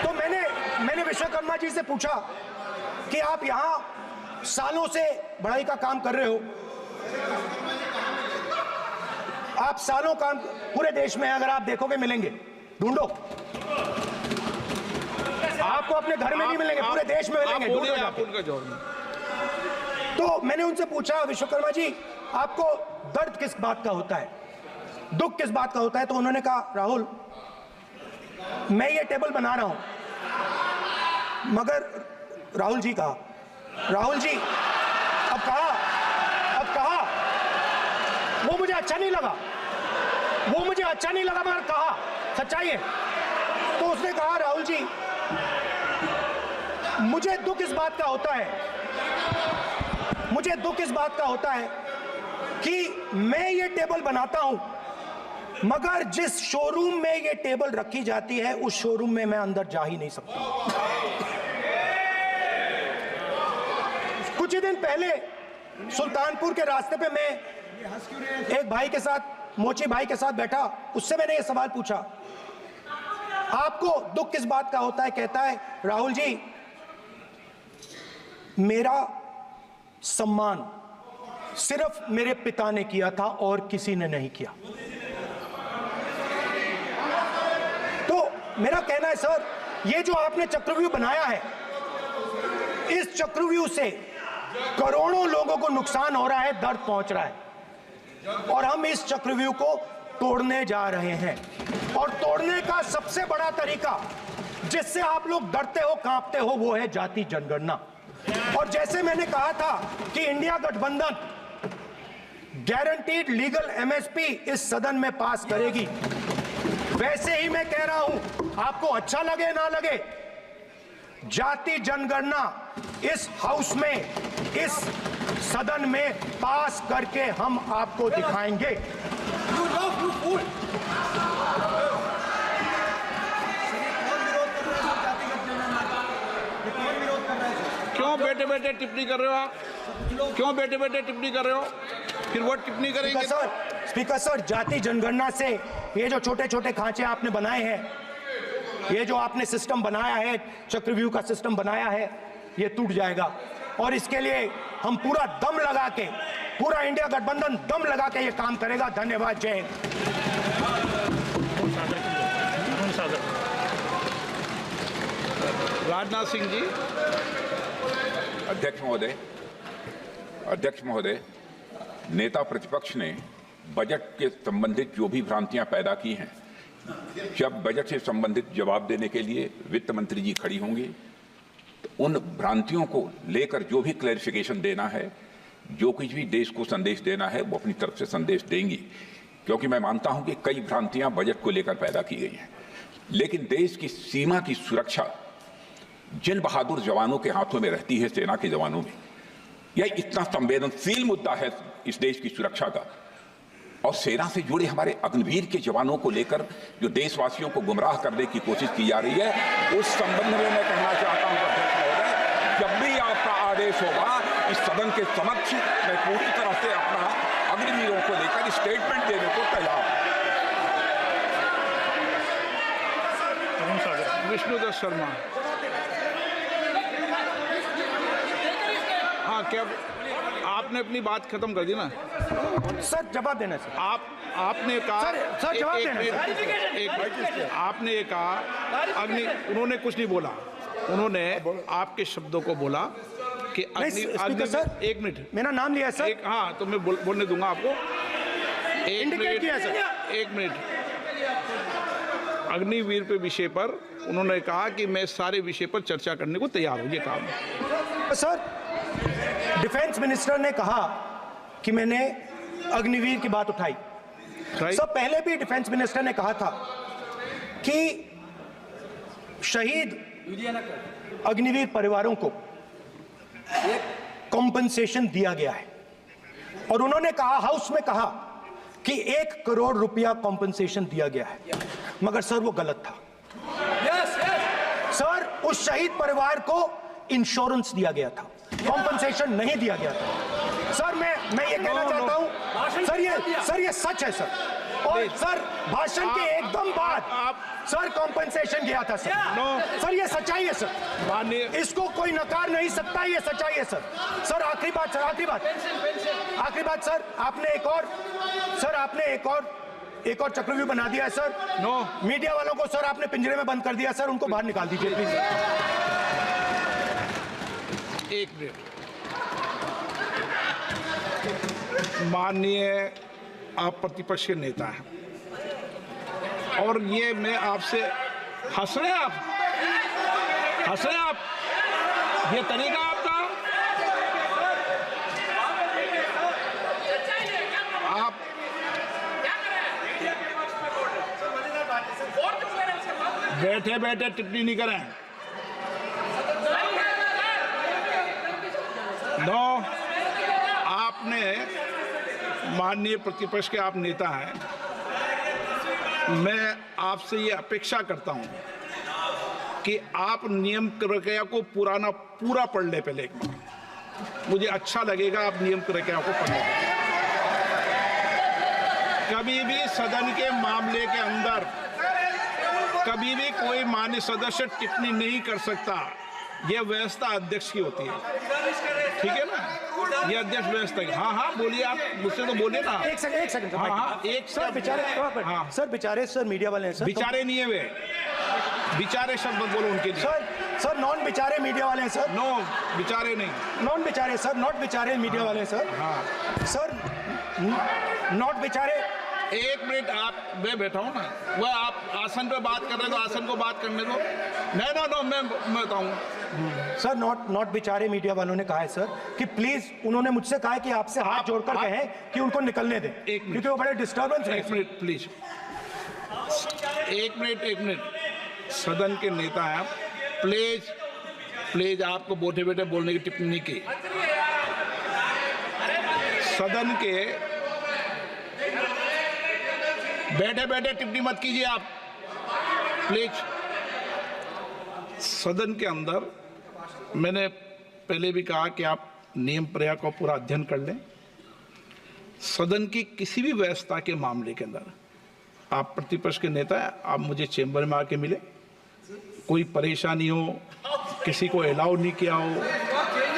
तो मैंने विश्वकर्मा जी से पूछा कि आप यहां सालों से बढ़ाई का काम कर रहे हो, आप सालों काम पूरे देश में अगर आप देखोगे मिलेंगे, ढूंढो, आपको अपने घर में नहीं मिलेंगे, पूरे देश में मिलेंगे, ढूंढो आप जाके। उनका जवाब। तो मैंने उनसे पूछा, विश्वकर्मा जी आपको दर्द किस बात का होता है, दुख किस बात का होता है। तो उन्होंने कहा, राहुल मैं ये टेबल बना रहा हूं, मगर राहुल जी कहा, राहुल जी अब कहा वो मुझे अच्छा नहीं लगा, मगर कहा सच्चाई है। तो उसने कहा, राहुल जी मुझे दुख इस बात का होता है कि मैं ये टेबल बनाता हूं, मगर जिस शोरूम में ये टेबल रखी जाती है उस शोरूम में मैं अंदर जा ही नहीं सकता। कुछ ही दिन पहले सुल्तानपुर के रास्ते पे मैं एक भाई के साथ, मोची भाई के साथ बैठा, उससे मैंने ये सवाल पूछा, आपको दुख किस बात का होता है। कहता है, राहुल जी मेरा सम्मान सिर्फ मेरे पिता ने किया था और किसी ने नहीं किया। तो मेरा कहना है सर, ये जो आपने चक्रव्यूह बनाया है, इस चक्रव्यूह से करोड़ों लोगों को नुकसान हो रहा है, दर्द पहुंच रहा है, और हम इस चक्रव्यूह को तोड़ने जा रहे हैं। और तोड़ने का सबसे बड़ा तरीका जिससे आप लोग डरते हो, कांपते हो, वो है जाति जनगणना। और जैसे मैंने कहा था कि इंडिया गठबंधन गारंटीड लीगल एमएसपी इस सदन में पास करेगी, वैसे ही मैं कह रहा हूं, आपको अच्छा लगे ना लगे, जाति जनगणना इस हाउस में, इस सदन में पास करके हम आपको दिखाएंगे। क्यों बेटे बेटे टिप्पणी कर रहे हो आप? क्यों बेटे बेटे टिप्पणी कर रहे हो? फिर वो टिप्पणी करेंगे। स्पीकर सर, जाति जनगणना से ये जो छोटे छोटे खांचे आपने बनाए हैं, ये जो आपने सिस्टम बनाया है, चक्रव्यूह का सिस्टम बनाया है, ये टूट जाएगा। और इसके लिए हम पूरा दम लगा के, पूरा इंडिया गठबंधन दम लगा के ये काम करेगा। धन्यवाद, जय हिंद। राजनाथ सिंह जी। अध्यक्ष महोदय, नेता प्रतिपक्ष ने बजट के संबंधित जो भी भ्रांतियां पैदा की हैं, जब बजट से संबंधित जवाब देने के लिए वित्त मंत्री जी खड़ी होंगी तो उन भ्रांतियों को लेकर जो भी क्लैरिफिकेशन देना है, जो कुछ भी देश को संदेश देना है, वो अपनी तरफ से संदेश देंगी। क्योंकि मैं मानता हूं कि कई भ्रांतियां बजट को लेकर पैदा की गई हैं, लेकिन देश की सीमा की सुरक्षा जिन बहादुर जवानों के हाथों में रहती है, सेना के जवानों में, यह इतना संवेदनशील मुद्दा है इस देश की सुरक्षा का। और सेना से जुड़े हमारे अग्निवीर के जवानों को लेकर जो देशवासियों को गुमराह करने की कोशिश की जा रही है, उस संबंध में मैं कहना चाहता हूं अध्यक्ष महोदय, जब भी आपका आदेश होगा, इस सदन के समक्ष मैं पूरी तरह से अपना अग्निवीरों को लेकर स्टेटमेंट देने को तैयार हूं। विष्णुदत्त शर्मा। हाँ, क्या आपने अपनी बात खत्म कर दी ना? सर जवाब देना सर। आपने कहा सर जवाब देना सर। आपने ये कहा उन्होंने कुछ नहीं बोला, उन्होंने आपके शब्दों को बोला कि नहीं स्पीकर सर, एक मिनट, मेरा नाम लिया है सर, एक, हाँ तो मैं बोलने दूंगा आपको। एक इंडिकेट किया है मिनट, सर। एक मिनट। अग्निवीर पे विषय पर उन्होंने कहा कि मैं सारे विषय पर चर्चा करने को तैयार हूं, ये कहा। सर डिफेंस मिनिस्टर ने कहा कि मैंने अग्निवीर की बात उठाई। सर पहले भी डिफेंस मिनिस्टर ने कहा था कि शहीद अग्निवीर परिवारों को कॉम्पनसेशन दिया गया है, और उन्होंने कहा, हाउस में कहा कि 1 करोड़ रुपया कॉम्पनसेशन दिया गया है, मगर सर वो गलत था। सर उस शहीद परिवार को इंश्योरेंस दिया गया था, कॉम्पनसेशन नहीं दिया गया था। सर मैं ये कहना चाहता हूं सर, ये सच है सर। और सर भाषण के एकदम बाद सर कॉम्पनसेशन गया था सर। सर ये सच्चाई है सर, इसको कोई नकार नहीं सकता, ये सच्चाई है सर। सर आखिरी बात सर, आखिरी बात सर, आपने एक और चक्रव्यूह बना दिया है सर। मीडिया वालों को सर आपने पिंजरे में बंद कर दिया सर, उनको बाहर निकाल दीजिए प्लीज। एक मिनट, माननीय आप प्रतिपक्ष के नेता हैं और ये मैं आपसे, हंस रहे हैं आप, ये तरीका आपका, आप बैठे बैठे टिप्पणी नहीं करें। नो, आपने, माननीय प्रतिपक्ष के आप नेता हैं, मैं आपसे ये अपेक्षा करता हूं कि आप नियम प्रक्रिया को पूरा पढ़ ले पहले एक बार। मुझे अच्छा लगेगा आप नियम प्रक्रिया को पढ़ लें। कभी भी सदन के मामले के अंदर कभी भी कोई मान्य सदस्य टिप्पणी नहीं कर सकता, यह व्यवस्था अध्यक्ष की होती है, ठीक है ना? ये अध्यक्ष व्यवस्था है। हाँ बोलिए, आप मुझसे तो बोले ना। एक सेकंड सर, बेचारे सर, बेचारे सर मीडिया वाले हैं सर। बेचारे नहीं है वे, बेचारे शब्द बोलो उनके लिए। सर नॉन बेचारे मीडिया वाले हैं सर। नो बेचारे नहीं, नॉन बेचारे सर, नॉट बेचारे मीडिया वाले हैं सर। सर नॉट बेचारे। एक मिनट, आप, मैं बैठा हूँ ना, वह आप आसन पे बात कर रहे हैं तो आसन को बात करने दो। नो मैं बताऊँ सर, नॉट बेचारे मीडिया वालों ने कहा है सर कि प्लीज, उन्होंने मुझसे कहा है कि आपसे हाथ जोड़कर कहें कि उनको निकलने दें, क्योंकि वो बड़े डिस्टर्बेंस है। एक मिनट प्लीज, एक मिनट, सदन के नेता हैं आप, प्लीज आपको बैठे बैठे बोलने की टिप्पणी नहीं की। सदन के बैठे बैठे टिप्पणी मत कीजिए आप, प्लीज। सदन के अंदर मैंने पहले भी कहा कि आप नियम प्रक्रिया का पूरा अध्ययन कर लें। सदन की किसी भी व्यवस्था के मामले के अंदर आप प्रतिपक्ष के नेता हैं, आप मुझे चेंबर में आके मिले, कोई परेशानी हो, किसी को अलाउ नहीं किया हो,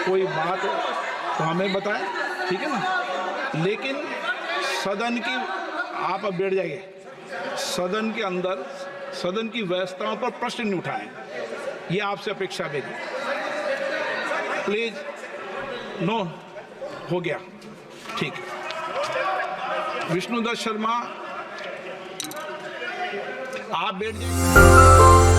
कोई बात हो तो हमें बताएं, ठीक है ना? लेकिन सदन की, आप अब बैठ जाइए, सदन के अंदर सदन की व्यवस्थाओं पर प्रश्न नहीं उठाएं, ये आपसे अपेक्षा मेरी, प्लीज। नो, हो गया, ठीक है। विष्णुदत्त शर्मा, आप बैठ जाइए।